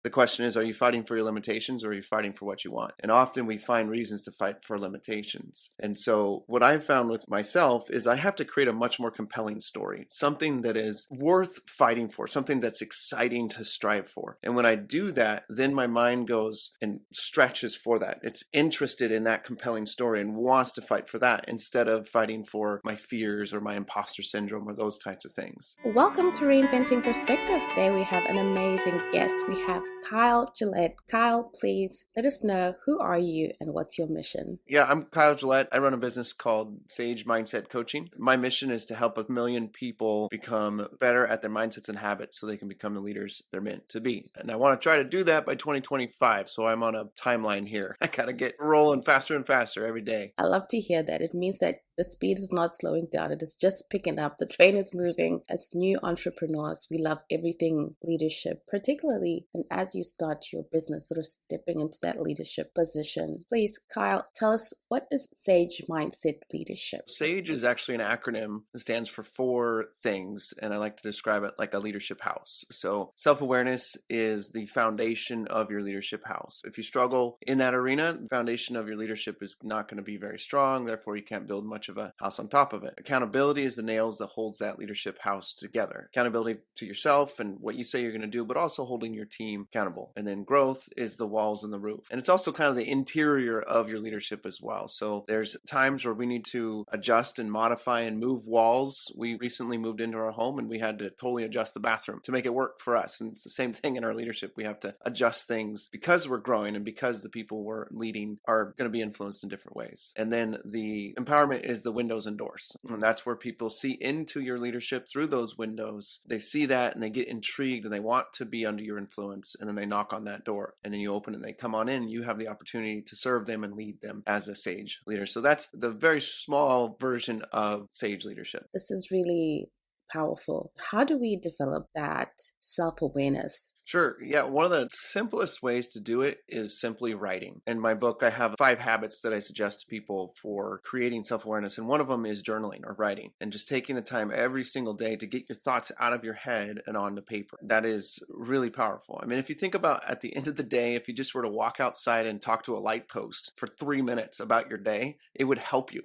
The question is, are you fighting for your limitations or are you fighting for what you want? And often we find reasons to fight for limitations. And so what I've found with myself is I have to create a much more compelling story, something that is worth fighting for, something that's exciting to strive for. And when I do that, then my mind goes and stretches for that. It's interested in that compelling story and wants to fight for that instead of fighting for my fears or my imposter syndrome or those types of things. Welcome to Reinventing Perspective. Today we have an amazing guest. We have Kyle Gillette. Kyle, please let us know, who are you and what's your mission? Yeah, I'm Kyle Gillette. I run a business called Sage Mindset Coaching. My mission is to help 1 million people become better at their mindsets and habits so they can become the leaders they're meant to be. And I want to try to do that by 2025. So I'm on a timeline here. I got to get rolling faster and faster every day. I love to hear that. It means that the speed is not slowing down. It is just picking up. The train is moving. As new entrepreneurs, we love everything leadership, particularly and as you start your business, sort of stepping into that leadership position. Please, Kyle, tell us, what is Sage Mindset Leadership? SAGE is actually an acronym that stands for 4 things, and I like to describe it like a leadership house. So self-awareness is the foundation of your leadership house. If you struggle in that arena, the foundation of your leadership is not going to be very strong. Therefore, you can't build much of a house on top of it. Accountability is the nails that holds that leadership house together. Accountability to yourself and what you say you're going to do, but also holding your team accountable. And then growth is the walls and the roof. And it's also kind of the interior of your leadership as well. So there's times where we need to adjust and modify and move walls. We recently moved into our home and we had to totally adjust the bathroom to make it work for us. And it's the same thing in our leadership. We have to adjust things because we're growing and because the people we're leading are going to be influenced in different ways. And then the empowerment is the windows and doors. And that's where people see into your leadership through those windows. They see that and they get intrigued and they want to be under your influence. And then they knock on that door and then you open and they come on in. You have the opportunity to serve them and lead them as a SAGE leader. So that's the very small version of SAGE leadership. This is really powerful. How do we develop that self-awareness? Sure. Yeah. One of the simplest ways to do it is simply writing. In my book, I have 5 habits that I suggest to people for creating self-awareness. And one of them is journaling or writing and just taking the time every single day to get your thoughts out of your head and onto paper. That is really powerful. I mean, if you think about at the end of the day, if you just were to walk outside and talk to a light post for 3 minutes about your day, it would help you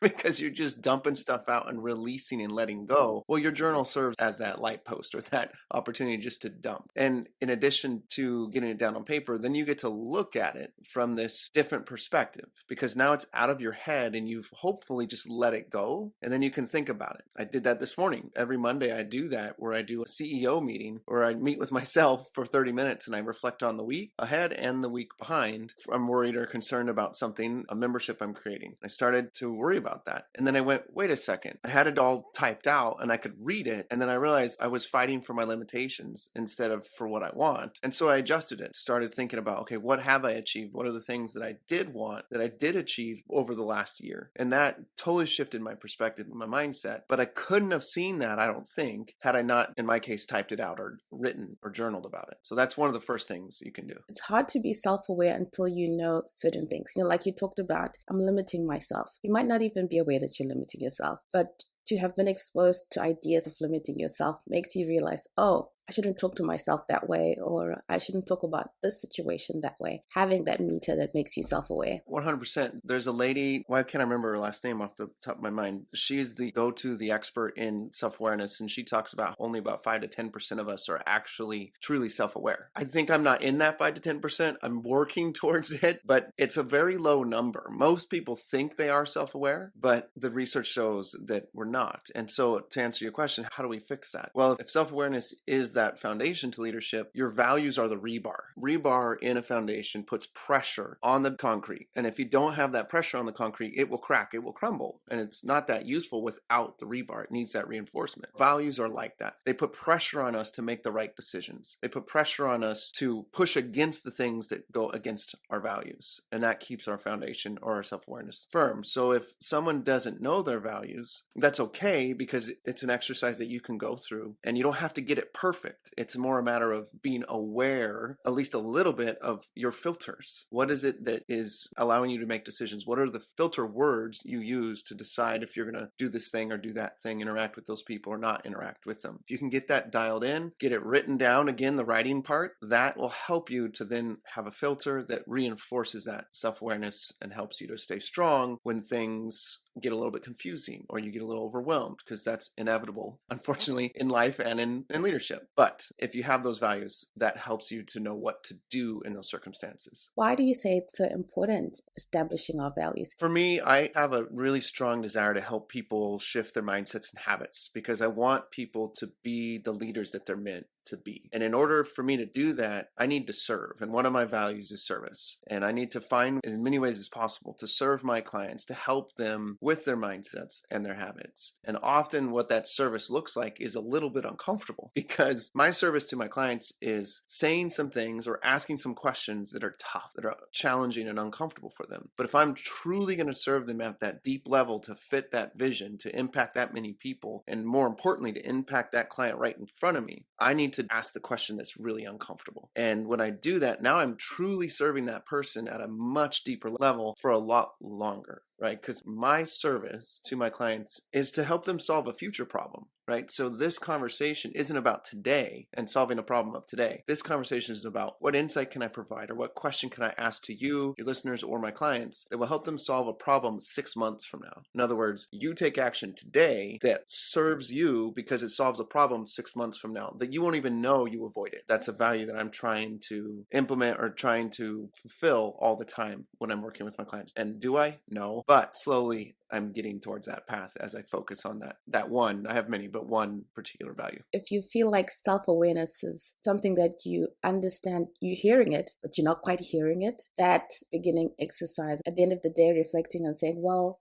because you're just dumping stuff out and releasing and letting go. Well, your journal serves as that light post or that opportunity just to dump. And in addition to getting it down on paper, then you get to look at it from this different perspective because now it's out of your head and you've hopefully just let it go and then you can think about it. I did that this morning. Every Monday I do that where I do a CEO meeting where I meet with myself for 30 minutes and I reflect on the week ahead and the week behind. I'm worried or concerned about something, a membership I'm creating. I started to worry about that. And then I went, wait a second. I had it all typed out and I could read it. And then I realized I was fighting for my limitations instead of for what I want. And so I adjusted it, started thinking about, okay, what have I achieved? What are the things that I did want, that I did achieve over the last year? And that totally shifted my perspective and my mindset. But I couldn't have seen that, I don't think, had I not, in my case, typed it out or written or journaled about it. So that's one of the first things you can do. It's hard to be self-aware until you know certain things. Like you talked about, I'm limiting myself. You might not even be aware that you're limiting yourself, but to have been exposed to ideas of limiting yourself makes you realize, oh, I shouldn't talk to myself that way, or I shouldn't talk about this situation that way. Having that meter that makes you self-aware. 100%. There's a lady, why can't I remember her last name off the top of my mind? She's the go-to, the expert in self-awareness, and she talks about only about 5 to 10% of us are actually truly self-aware. I think I'm not in that 5 to 10%. I'm working towards it, but it's a very low number. Most people think they are self-aware, but the research shows that we're not. And so to answer your question, how do we fix that? Well, if self-awareness is that foundation to leadership, your values are the rebar. Rebar in a foundation puts pressure on the concrete. And if you don't have that pressure on the concrete, it will crack, it will crumble. And it's not that useful without the rebar. It needs that reinforcement. Values are like that. They put pressure on us to make the right decisions. They put pressure on us to push against the things that go against our values. And that keeps our foundation or our self-awareness firm. So if someone doesn't know their values, that's okay because it's an exercise that you can go through and you don't have to get it perfect perfect. It's more a matter of being aware, at least a little bit, of your filters. What is it that is allowing you to make decisions? What are the filter words you use to decide if you're going to do this thing or do that thing, interact with those people or not interact with them? If you can get that dialed in, get it written down, again, the writing part, that will help you to then have a filter that reinforces that self-awareness and helps you to stay strong when things get a little bit confusing or you get a little overwhelmed, because that's inevitable, unfortunately, in life and in leadership. But if you have those values, that helps you to know what to do in those circumstances. Why do you say it's so important establishing our values? For me, I have a really strong desire to help people shift their mindsets and habits, because I want people to be the leaders that they're meant to be. And in order for me to do that, I need to serve. And one of my values is service. And I need to find, in many ways as possible, to serve my clients, to help them with their mindsets and their habits. And often what that service looks like is a little bit uncomfortable, because my service to my clients is saying some things or asking some questions that are tough, that are challenging and uncomfortable for them. But if I'm truly going to serve them at that deep level to fit that vision, to impact that many people, and more importantly, to impact that client right in front of me, I need to ask the question that's really uncomfortable. And when I do that, now I'm truly serving that person at a much deeper level for a lot longer, right? Because my service to my clients is to help them solve a future problem, right? So this conversation isn't about today and solving a problem of today. This conversation is about what insight can I provide, or what question can I ask to you, your listeners, or my clients that will help them solve a problem 6 months from now. In other words, you take action today that serves you because it solves a problem 6 months from now that you won't even know you avoided. That's a value that I'm trying to implement or trying to fulfill all the time when I'm working with my clients. And do I? No. But slowly I'm getting towards that path as I focus on that one. I have many, but one particular value. If you feel like self-awareness is something that you understand, you're hearing it, but you're not quite hearing it, that beginning exercise at the end of the day, reflecting and saying, well,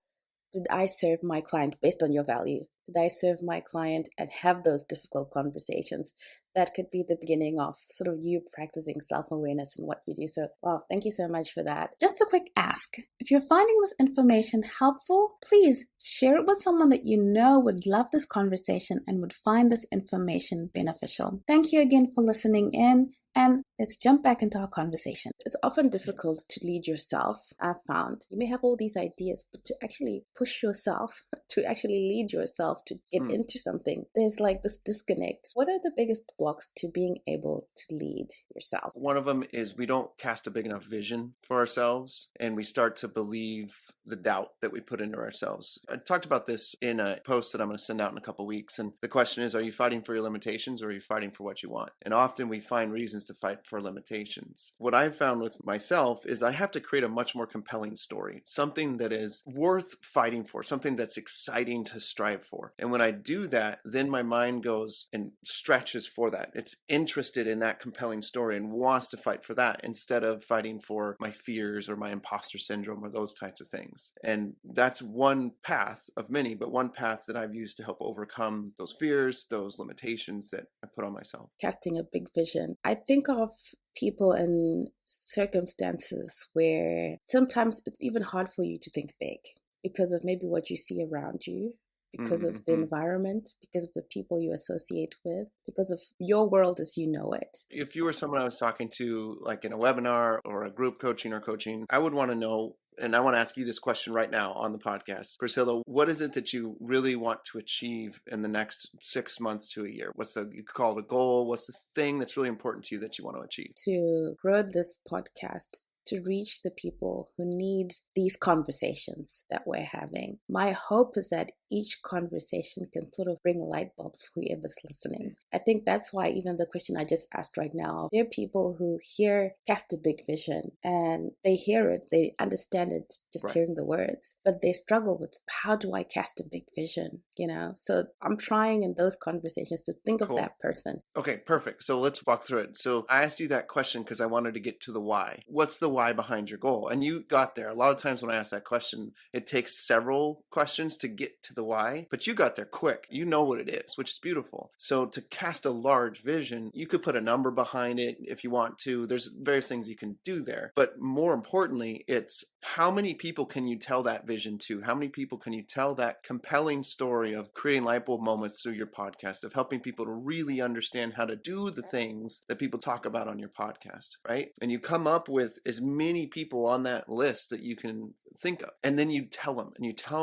did I serve my client based on your value? Did I serve my client and have those difficult conversations? That could be the beginning of sort of you practicing self-awareness in what you do. So, wow, thank you so much for that. Just a quick ask. If you're finding this information helpful, please share it with someone that you know would love this conversation and would find this information beneficial. Thank you again for listening in. And let's jump back into our conversation. It's often difficult to lead yourself, I've found. You may have all these ideas, but to actually push yourself, to actually lead yourself, to get into something, there's like this disconnect. What are the biggest blocks to being able to lead yourself? One of them is we don't cast a big enough vision for ourselves, and we start to believe the doubt that we put into ourselves. I talked about this in a post that I'm going to send out in a couple of weeks. And the question is, are you fighting for your limitations, or are you fighting for what you want? And often we find reasons to fight for limitations. What I've found with myself is I have to create a much more compelling story, something that is worth fighting for, something that's exciting to strive for. And when I do that, then my mind goes and stretches for that. It's interested in that compelling story and wants to fight for that instead of fighting for my fears or my imposter syndrome or those types of things. And that's one path of many, but one path that I've used to help overcome those fears, those limitations that I put on myself. Casting a big vision. I think of people in circumstances where sometimes it's even hard for you to think big because of maybe what you see around you, because of the environment, because of the people you associate with, because of your world as you know it. If you were someone I was talking to, like in a webinar or a group coaching or coaching, I would want to know, and I want to ask you this question right now on the podcast. Priscilla, what is it that you really want to achieve in the next 6 months to a year? What's you could call it a goal? What's the thing that's really important to you that you want to achieve? To grow this podcast, to reach the people who need these conversations that we're having. My hope is that each conversation can sort of bring light bulbs for whoever's listening. I think that's why even the question I just asked right now, there are people who cast a big vision and they hear it, they understand it just hearing the words, but they struggle with, how do I cast a big vision? So I'm trying in those conversations to think of that person. Okay, perfect. So let's walk through it. So I asked you that question because I wanted to get to the why. What's the why behind your goal? And you got there. A lot of times when I ask that question, it takes several questions to get to the the why, but you got there quick. You know what it is, which is beautiful. So to cast a large vision, you could put a number behind it if you want to. There's various things you can do there. But more importantly, it's how many people can you tell that vision to? How many people can you tell that compelling story of creating light bulb moments through your podcast, of helping people to really understand how to do the things that people talk about on your podcast, right? And you come up with as many people on that list that you can think of. And then you tell them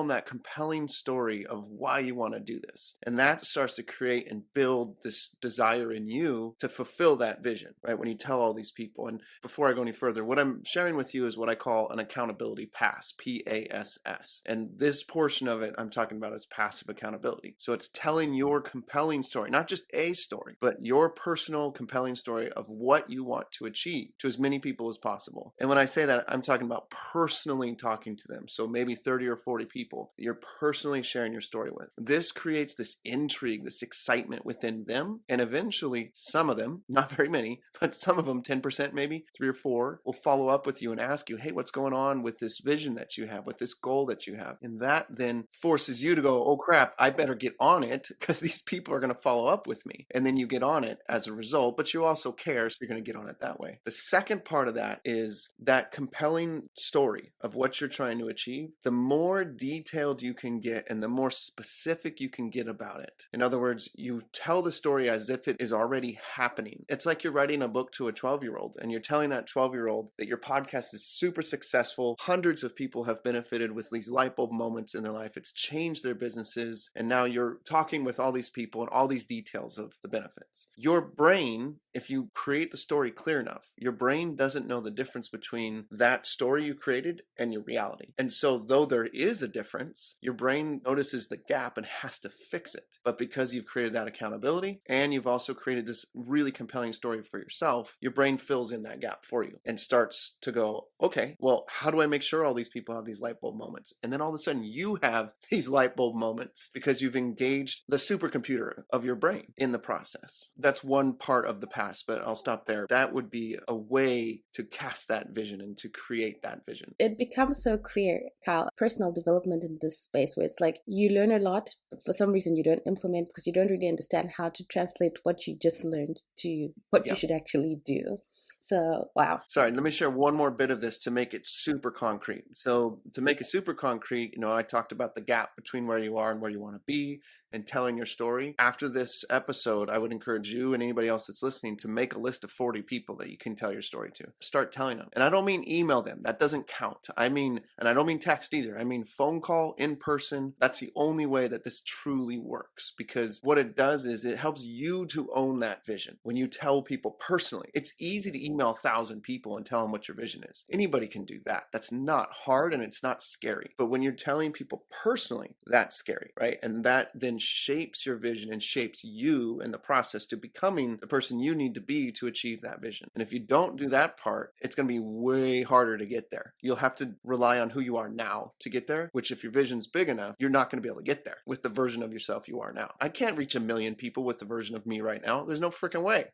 that compelling story of why you want to do this. And that starts to create and build this desire in you to fulfill that vision, right? When you tell all these people. And before I go any further, what I'm sharing with you is what I call an accountability pass, PASS. And this portion of it I'm talking about is passive accountability. So it's telling your compelling story, not just a story, but your personal compelling story of what you want to achieve to as many people as possible. And when I say that, I'm talking about personally talking to them. So maybe 30 or 40 people that you're personally sharing your story with. This creates this intrigue, this excitement within them. And eventually, some of them, not very many, but some of them, 10% maybe, 3 or 4, will follow up with you and ask you, hey, what's going on with this vision that you have, with this goal that you have? And that then forces you to go, oh crap, I better get on it because these people are going to follow up with me. And then you get on it as a result, but you also care, so you're going to get on it that way. The second part of that is that compelling story of what you're trying to achieve. The more detailed you can get and the more specific you can get about it. In other words, you tell the story as if it is already happening. It's like you're writing a book to a 12-year-old and you're telling that 12-year-old that your podcast is super successful. Hundreds of people have benefited with these light bulb moments in their life. It's changed their businesses. And now you're talking with all these people and all these details of the benefits. Your brain, if you create the story clear enough, your brain doesn't know the difference between that story you created and your reality. And so though there is a difference, your brain notices the gap and has to fix it. But because you've created that accountability and you've also created this really compelling story for yourself, your brain fills in that gap for you and starts to go, okay, well, how do I make sure all these people have these light bulb moments? And then all of a sudden you have these light bulb moments because you've engaged the supercomputer of your brain in the process. That's one part of the past, but I'll stop there. That would be a way to cast that vision and to create that vision. It becomes so clear, Kyle, personal development in this space where it's like you learn a lot, but for some reason you don't implement because you don't really understand how to translate what you just learned to what you should actually do. So, wow. Sorry, let me share one more bit of this to make it super concrete. So to make it super concrete, I talked about the gap between where you are and where you want to be and telling your story. After this episode, I would encourage you and anybody else that's listening to make a list of 40 people that you can tell your story to. Start telling them. And I don't mean email them. That doesn't count. And I don't mean text either. I mean phone call, in person. That's the only way that this truly works, because what it does is it helps you to own that vision. When you tell people personally, it's easy to email 1,000 people and tell them what your vision is. Anybody can do that. That's not hard and it's not scary. But when you're telling people personally, that's scary, right? And that then shapes your vision and shapes you in the process to becoming the person you need to be to achieve that vision. And if you don't do that part, it's going to be way harder to get there. You'll have to rely on who you are now to get there, which if your vision's big enough, you're not going to be able to get there with the version of yourself you are now. I can't reach 1 million people with the version of me right now. There's no freaking way.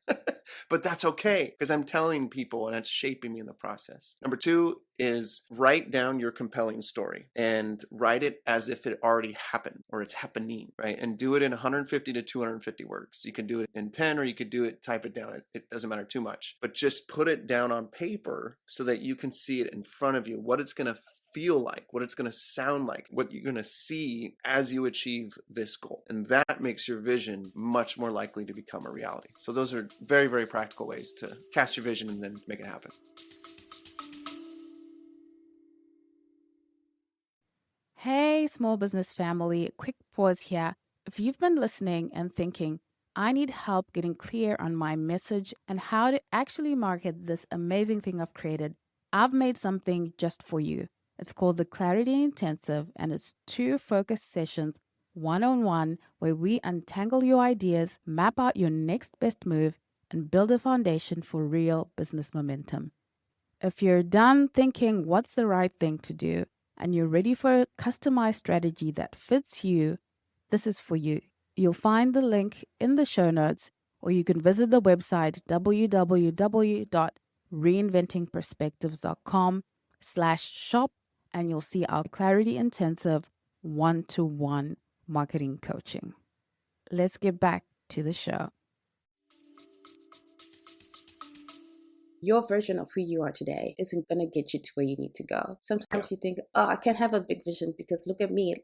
But that's okay because I'm telling people and it's shaping me in the process. Number 2 is write down your compelling story and write it as if it already happened or it's happening, right? And do it in 150 to 250 words. You can do it in pen or you could type it down. It doesn't matter too much, but just put it down on paper so that you can see it in front of you, what it's going to feel like, what it's going to sound like, what you're going to see as you achieve this goal. And that makes your vision much more likely to become a reality. So those are very, very practical ways to cast your vision and then make it happen. Hey, small business family, quick pause here. If you've been listening and thinking, I need help getting clear on my message and how to actually market this amazing thing I've created, I've made something just for you. It's called the Clarity Intensive, and it's 2 focused sessions, one-on-one, where we untangle your ideas, map out your next best move, and build a foundation for real business momentum. If you're done thinking what's the right thing to do, and you're ready for a customized strategy that fits you, this is for you. You'll find the link in the show notes, or you can visit the website www.reinventingperspectives.com/shop, and you'll see our Clarity Intensive 1-to-1 marketing coaching. Let's get back to the show. Your version of who you are today isn't going to get you to where you need to go. Sometimes you think, oh, I can't have a big vision because look at me,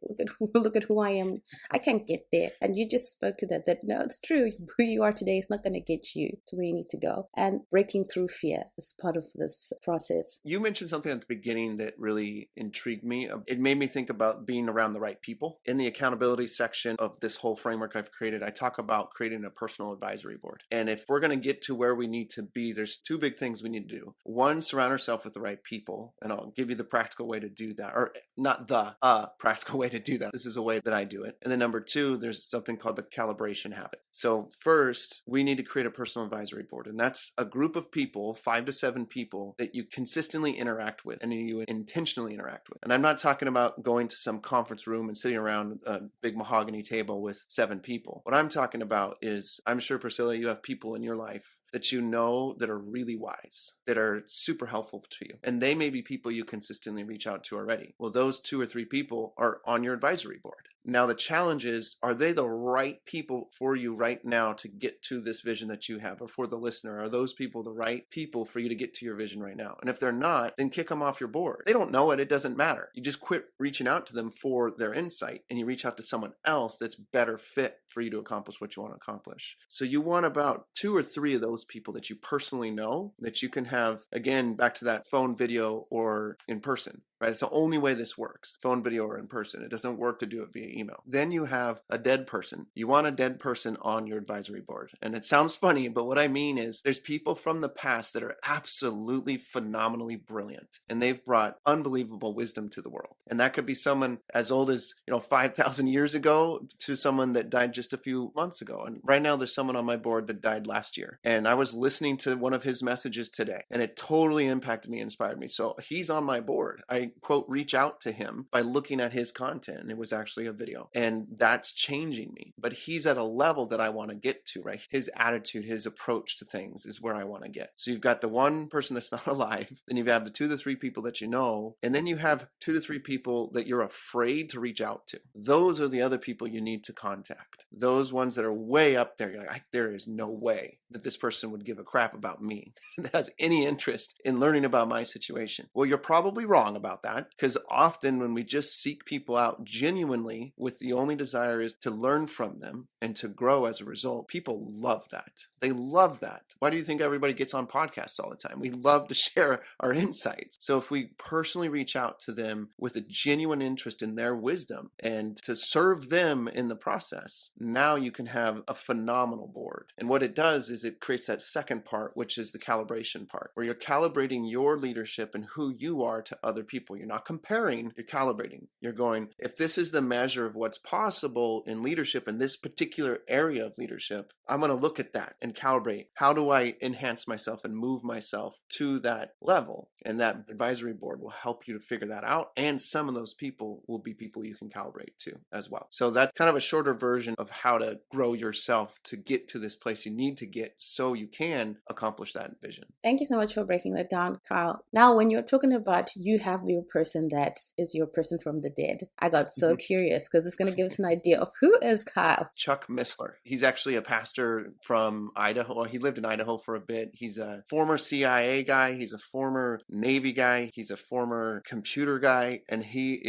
look at who I am. I can't get there. And you just spoke to that no, it's true. Who you are today is not going to get you to where you need to go. And breaking through fear is part of this process. You mentioned something at the beginning that really intrigued me. It made me think about being around the right people. In the accountability section of this whole framework I've created, I talk about creating a personal advisory board. And if we're going to get to where we need to be, there's two big things we need to do. One, surround ourselves with the right people. And I'll give you the practical way to do that, or not the practical way to do that. This is a way that I do it. And then number two, there's something called the calibration habit. So first, we need to create a personal advisory board. And that's a group of people, 5 to 7 people that you consistently interact with and you intentionally interact with. And I'm not talking about going to some conference room and sitting around a big mahogany table with 7 people. What I'm talking about is, I'm sure, Priscilla, you have people in your life that you know that are really wise, that are super helpful to you. And they may be people you consistently reach out to already. Well, those 2 or 3 people are on your advisory board. Now, the challenge is, are they the right people for you right now to get to this vision that you have? Or for the listener, are those people the right people for you to get to your vision right now? And if they're not, then kick them off your board. They don't know it. It doesn't matter. You just quit reaching out to them for their insight and you reach out to someone else that's better fit for you to accomplish what you want to accomplish. So you want about 2 or 3 of those people that you personally know that you can have, again, back to that phone, video, or in person. Right? It's the only way this works, phone, video, or in person. It doesn't work to do it via email. Then you have a dead person. You want a dead person on your advisory board. And it sounds funny, but what I mean is there's people from the past that are absolutely phenomenally brilliant. And they've brought unbelievable wisdom to the world. And that could be someone as old as, 5,000 years ago to someone that died just a few months ago. And right now there's someone on my board that died last year. And I was listening to one of his messages today, and it totally impacted me, inspired me. So he's on my board. I quote, reach out to him by looking at his content. And it was actually a video. And that's changing me. But he's at a level that I want to get to, right? His attitude, his approach to things is where I want to get. So you've got the one person that's not alive. Then you have the 2 to 3 people that you know. And then you have 2 to 3 people that you're afraid to reach out to. Those are the other people you need to contact. Those ones that are way up there. You're like, there is no way that this person would give a crap about me that has any interest in learning about my situation. Well, you're probably wrong about that, because often when we just seek people out genuinely with the only desire is to learn from them and to grow as a result, people love that. They love that. Why do you think everybody gets on podcasts all the time? We love to share our insights. So if we personally reach out to them with a genuine interest in their wisdom and to serve them in the process, now you can have a phenomenal board. And what it does is it creates that second part, which is the calibration part, where you're calibrating your leadership and who you are to other people. You're not comparing, you're calibrating. You're going, if this is the measure of what's possible in leadership in this particular area of leadership, I'm going to look at that and calibrate. How do I enhance myself and move myself to that level? And that advisory board will help you to figure that out. And some of those people will be people you can calibrate to as well. So that's kind of a shorter version of how to grow yourself to get to this place you need to get so you can accomplish that vision. Thank you so much for breaking that down, Kyle. Now, when you're talking about you have your person that is your person from the dead, I got so curious because it's going to give us an idea of who is Kyle. Chuck Missler. He's actually a pastor from Idaho. Well, he lived in Idaho for a bit. He's a former CIA guy. He's a former Navy guy. He's a former computer guy. And he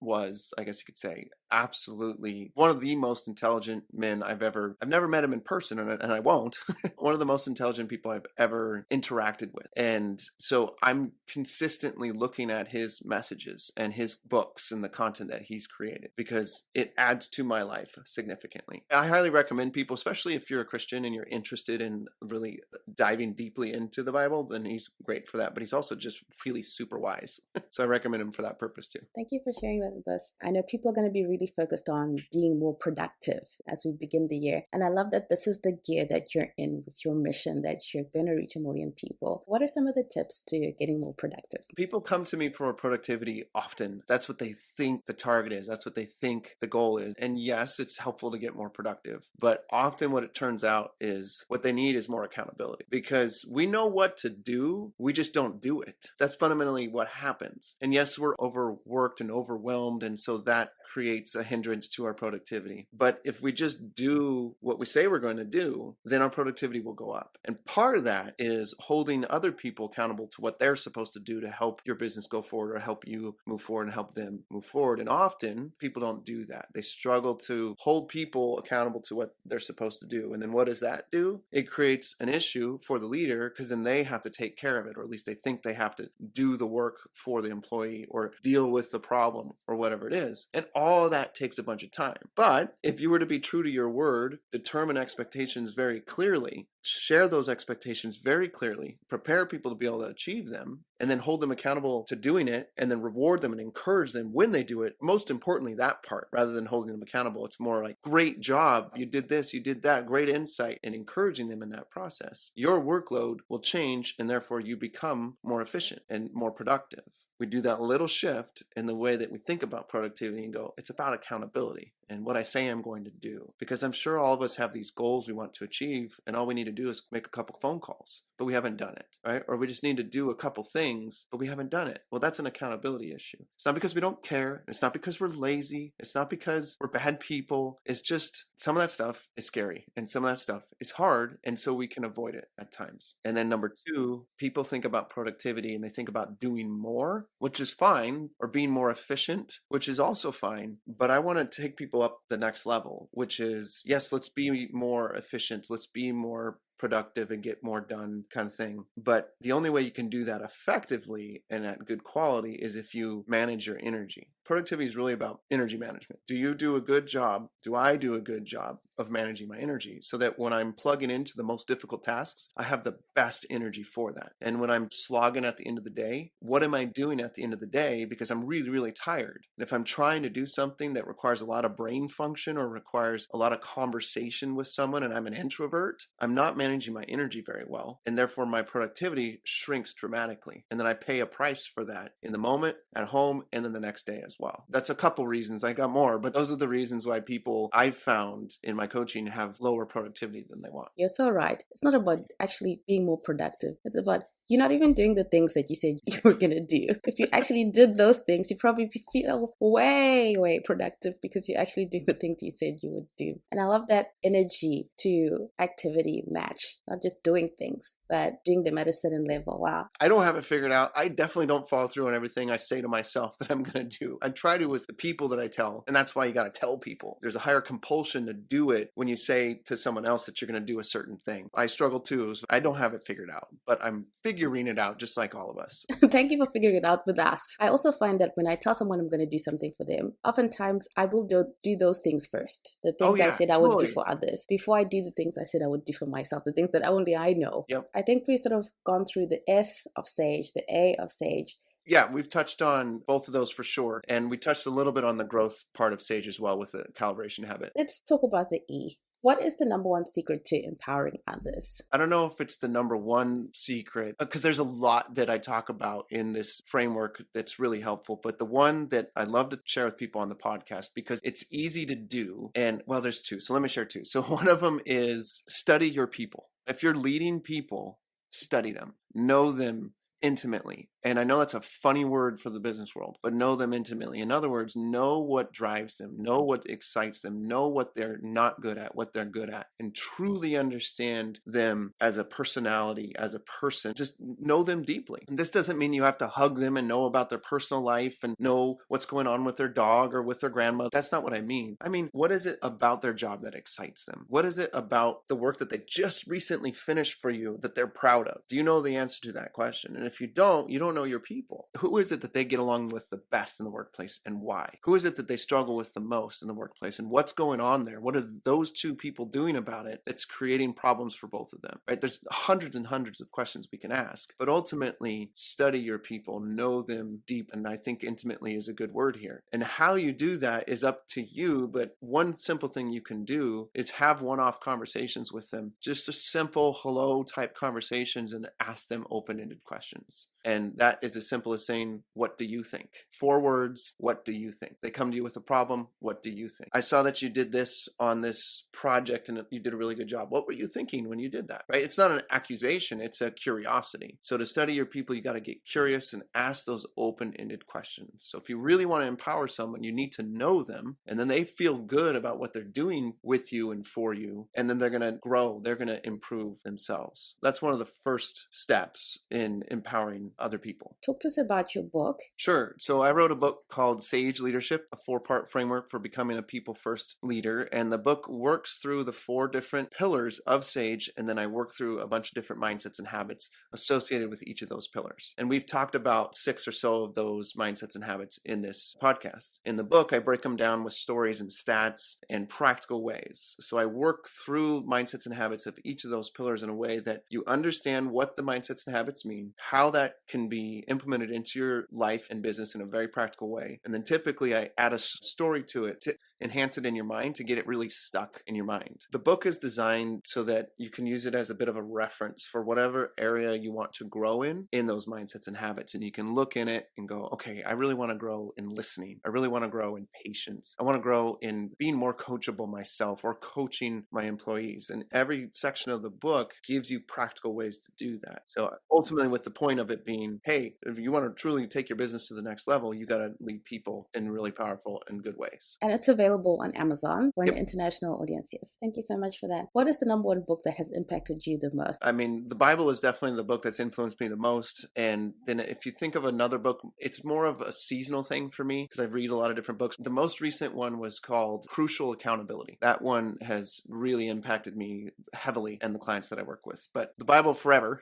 was, I guess you could say, absolutely one of the most intelligent men I've never met him in person, and I won't. One of the most intelligent people I've ever interacted with. And so I'm consistently looking at his messages and his books and the content that he's created because it adds to my life significantly. I highly recommend people, especially if you're a Christian and you're interested in really diving deeply into the Bible, then he's great for that. But he's also just really super wise. So I recommend him for that purpose too. Thank you for sharing that with us. I know people are going to be really focused on being more productive as we begin the year. And I love that this is the gear that you're in with your mission, that you're going to reach 1 million people. What are some of the tips to getting more productive? People come to me for more productivity often. That's what they think the target is. That's what they think the goal is. And yes, it's helpful to get more productive. But often what it turns out is what they need is more accountability, because we know what to do. We just don't do it. That's fundamentally what happens. And yes, we're overworked and overwhelmed. And so that creates a hindrance to our productivity. But if we just do what we say we're going to do, then our productivity will go up. And part of that is holding other people accountable to what they're supposed to do to help your business go forward or help you move forward and help them move forward. And often people don't do that. They struggle to hold people accountable to what they're supposed to do. And then what does that do? It creates an issue for the leader, because then they have to take care of it, or at least they think they have to do the work for the employee or deal with the problem or whatever it is. And all of that takes a bunch of time. But if you were to be true to your word, determine expectations very clearly, share those expectations very clearly, prepare people to be able to achieve them, and then hold them accountable to doing it, and then reward them and encourage them when they do it. Most importantly, that part, rather than holding them accountable, it's more like, great job, you did this, you did that, great insight, and encouraging them in that process. Your workload will change, and therefore you become more efficient and more productive. We do that little shift in the way that we think about productivity and go, it's about accountability and what I say I'm going to do. Because I'm sure all of us have these goals we want to achieve, and all we need to do is make a couple phone calls, but we haven't done it, right? Or we just need to do a couple things, but we haven't done it. Well, that's an accountability issue. It's not because we don't care. It's not because we're lazy. It's not because we're bad people. It's just some of that stuff is scary and some of that stuff is hard. And so we can avoid it at times. And then number two, people think about productivity and they think about doing more, which is fine, or being more efficient, which is also fine. But I want to take people up the next level, which is, yes, let's be more efficient. Let's be more productive and get more done, kind of thing. But the only way you can do that effectively and at good quality is if you manage your energy. Productivity is really about energy management. Do you do a good job? Do I do a good job of managing my energy so that when I'm plugging into the most difficult tasks, I have the best energy for that? And when I'm slogging at the end of the day, what am I doing at the end of the day? Because I'm really, really tired. And if I'm trying to do something that requires a lot of brain function or requires a lot of conversation with someone and I'm an introvert, I'm not managing my energy very well. And therefore my productivity shrinks dramatically. And then I pay a price for that in the moment, at home, and then the next day as well. That's a couple reasons. I got more, but those are the reasons why people I've found in my coaching have lower productivity than they want. You're so right. It's not about actually being more productive. It's about you're not even doing the things that you said you were going to do. If you actually did those things, you'd probably feel way, way productive because you're actually doing the things you said you would do. And I love that energy to activity match, not just doing things, but doing them at a certain level. Wow. I don't have it figured out. I definitely don't follow through on everything I say to myself that I'm going to do. I try to with the people that I tell. And that's why you got to tell people. There's a higher compulsion to do it when you say to someone else that you're going to do a certain thing. I struggle too. I don't have it figured out, but I'm figuring it out just like all of us. Thank you for figuring it out with us. I also find that when I tell someone I'm going to do something for them, oftentimes I will do those things first. The things I said I would do for others before I do the things I said I would do for myself, the things that only I know. Yep. I think we've sort of gone through the S of SAGE, the A of SAGE. Yeah, we've touched on both of those for sure. And we touched a little bit on the growth part of SAGE as well with the calibration habit. Let's talk about the E. What is the number one secret to empowering others? I don't know if it's the number one secret, because there's a lot that I talk about in this framework that's really helpful. But the one that I love to share with people on the podcast, because it's easy to do. And well, there's two. So let me share two. So one of them is study your people. If you're leading people, study them, know them intimately. And I know that's a funny word for the business world, but know them intimately. In other words, know what drives them, know what excites them, know what they're not good at, what they're good at, and truly understand them as a personality, as a person. Just know them deeply. And this doesn't mean you have to hug them and know about their personal life and know what's going on with their dog or with their grandma. That's not what I mean. I mean, what is it about their job that excites them? What is it about the work that they just recently finished for you that they're proud of? Do you know the answer to that question? And if you don't know your people. Who is it that they get along with the best in the workplace and why? Who is it that they struggle with the most in the workplace and what's going on there? What are those two people doing about it that's creating problems for both of them, right? There's hundreds and hundreds of questions we can ask, but ultimately study your people, know them deep. And I think intimately is a good word here. And how you do that is up to you. But one simple thing you can do is have one-off conversations with them, just a simple hello type conversations and ask them open-ended questions. questions. And that is as simple as saying, what do you think? 4 words, what do you think? They come to you with a problem, what do you think? I saw that you did this on this project and you did a really good job. What were you thinking when you did that, right? It's not an accusation, it's a curiosity. So to study your people, you got to get curious and ask those open-ended questions. So if you really want to empower someone, you need to know them, and then they feel good about what they're doing with you and for you, and then they're going to grow, they're going to improve themselves. That's one of the first steps in empowering other people. Talk to us about your book. Sure. So I wrote a book called Sage Leadership, a 4-part framework for becoming a people first leader. And the book works through the 4 different pillars of Sage. And then I work through a bunch of different mindsets and habits associated with each of those pillars. And we've talked about 6 or so of those mindsets and habits in this podcast. In the book, I break them down with stories and stats and practical ways. So I work through mindsets and habits of each of those pillars in a way that you understand what the mindsets and habits mean, how that can be implemented into your life and business in a very practical way. And then typically I add a story to it to enhance it in your mind, to get it really stuck in your mind. The book is designed so that you can use it as a bit of a reference for whatever area you want to grow in those mindsets and habits. And you can look in it and go, okay, I really want to grow in listening. I really want to grow in patience. I want to grow in being more coachable myself or coaching my employees. And every section of the book gives you practical ways to do that. So ultimately, with the point of it being, hey, if you want to truly take your business to the next level, you got to lead people in really powerful and good ways. And it's available on Amazon for an international audience. Yes. Thank you so much for that. What is the number one book that has impacted you the most? I mean, the Bible is definitely the book that's influenced me the most. And then if you think of another book, it's more of a seasonal thing for me because I read a lot of different books. The most recent one was called Crucial Accountability. That one has really impacted me heavily and the clients that I work with. But the Bible forever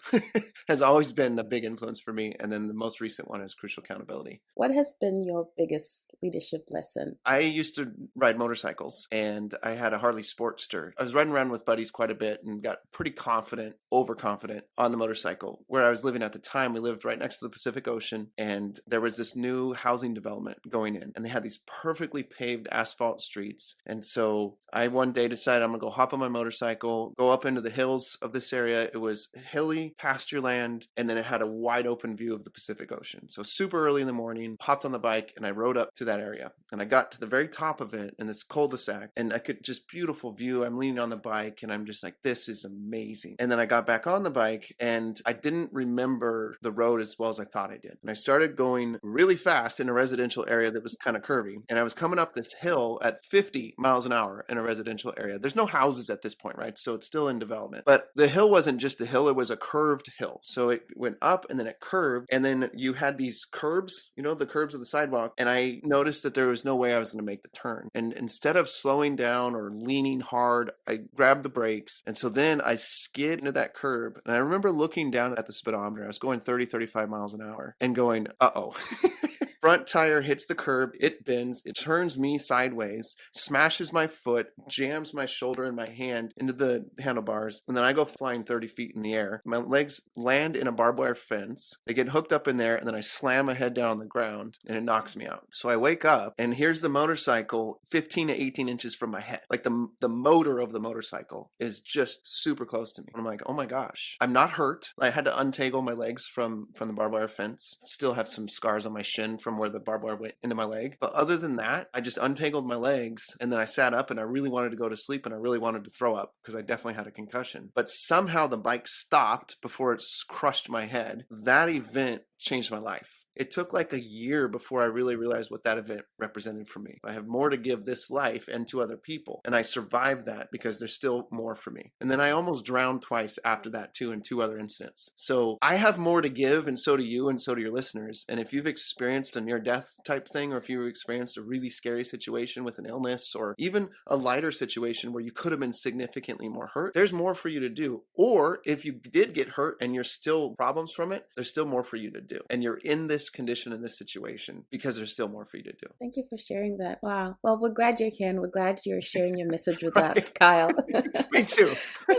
has always been a big influence for me. And then the most recent one is Crucial Accountability. What has been your biggest leadership lesson? I used to ride motorcycles and I had a Harley Sportster. I was riding around with buddies quite a bit and got pretty confident, overconfident on the motorcycle. Where I was living at the time, we lived right next to the Pacific Ocean, and there was this new housing development going in, and they had these perfectly paved asphalt streets. And so I one day decided I'm gonna go hop on my motorcycle, go up into the hills of this area. It was hilly pasture land, and then it had a wide open view of the Pacific Ocean. So super early in the morning, hopped on the bike and I rode up to that area, and I got to the very top of it in this cul-de-sac, and I could just beautiful view. I'm leaning on the bike and I'm just like, this is amazing. And then I got back on the bike and I didn't remember the road as well as I thought I did. And I started going really fast in a residential area that was kind of curvy. And I was coming up this hill at 50 miles an hour in a residential area. There's no houses at this point, right? So it's still in development. But the hill wasn't just a hill, it was a curved hill. So it went up and then it curved. And then you had these curbs, you know, the curbs of the sidewalk. And I noticed that there was no way I was going to make the turn. And instead of slowing down or leaning hard, I grabbed the brakes. And so then I skid into that curb. And I remember looking down at the speedometer. I was going 30, 35 miles an hour and going, uh-oh. Front tire hits the curb, it bends, it turns me sideways, smashes my foot, jams my shoulder and my hand into the handlebars, and then I go flying 30 feet in the air. My legs land in a barbed wire fence, they get hooked up in there, and then I slam my head down on the ground, and it knocks me out. So I wake up, and here's the motorcycle 15 to 18 inches from my head. Like the motor of the motorcycle is just super close to me. And I'm like, oh my gosh. I'm not hurt. I had to untangle my legs from the barbed wire fence. Still have some scars on my shin from where the barbed wire went into my leg. But other than that, I just untangled my legs and then I sat up and I really wanted to go to sleep and I really wanted to throw up because I definitely had a concussion. But somehow the bike stopped before it crushed my head. That event changed my life. It took like a year before I really realized what that event represented for me. I have more to give this life and to other people. And I survived that because there's still more for me. And then I almost drowned twice after that too in 2 other incidents. So I have more to give, and so do you, and so do your listeners. And if you've experienced a near-death type thing, or if you've experienced a really scary situation with an illness, or even a lighter situation where you could have been significantly more hurt, there's more for you to do. Or if you did get hurt and you're still problems from it, there's still more for you to do. And you're in this this condition, in this situation, because there's still more for you to do. Thank you for sharing that. Wow. Well, we're glad you're here and we're glad you're sharing your message with Right. us, Kyle. Me too.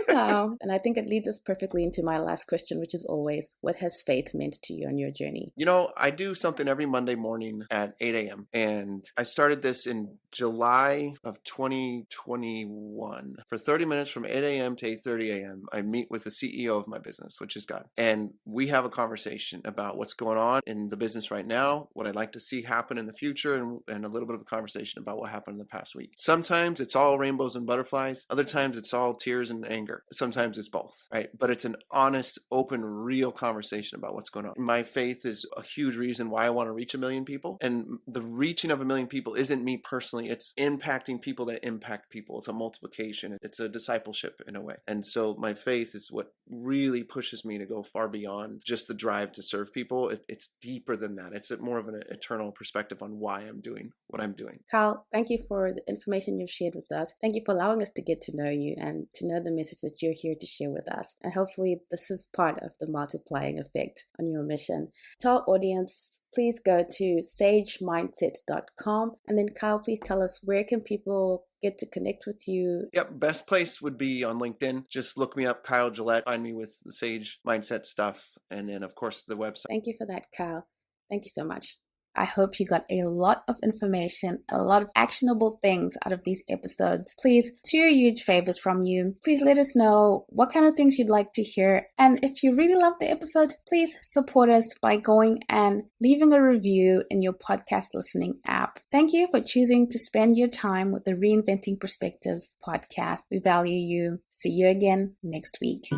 Kyle. And I think it leads us perfectly into my last question, which is always, what has faith meant to you on your journey? I do something every Monday morning at 8 a.m. And I started this in July of 2021. For 30 minutes from 8 a.m. to 8:30 a.m., I meet with the CEO of my business, which is God. And we have a conversation about what's going on in the business right now, what I'd like to see happen in the future, and a little bit of a conversation about what happened in the past week. Sometimes it's all rainbows and butterflies. Other times it's all tears and anger. Sometimes it's both, right? But it's an honest, open, real conversation about what's going on. My faith is a huge reason why I want to reach 1 million people. And the reaching of 1 million people isn't me personally. It's impacting people that impact people. It's a multiplication. It's a discipleship in a way. And so my faith is what really pushes me to go far beyond just the drive to serve people. It's deeper than that. It's more of an eternal perspective on why I'm doing what I'm doing. Kyle, thank you for the information you've shared with us. Thank you for allowing us to get to know you and to know the message that you're here to share with us. And hopefully this is part of the multiplying effect on your mission. To our audience, please go to sagemindset.com. And then Kyle, please tell us, where can people get to connect with you? Yep, best place would be on LinkedIn. Just look me up, Kyle Gillette. Find me with the Sage Mindset stuff. And then, of course, the website. Thank you for that, Kyle. Thank you so much. I hope you got a lot of information, a lot of actionable things out of these episodes. Please, 2 huge favors from you. Please let us know what kind of things you'd like to hear. And if you really love the episode, please support us by going and leaving a review in your podcast listening app. Thank you for choosing to spend your time with the Reinventing Perspectives podcast. We value you. See you again next week.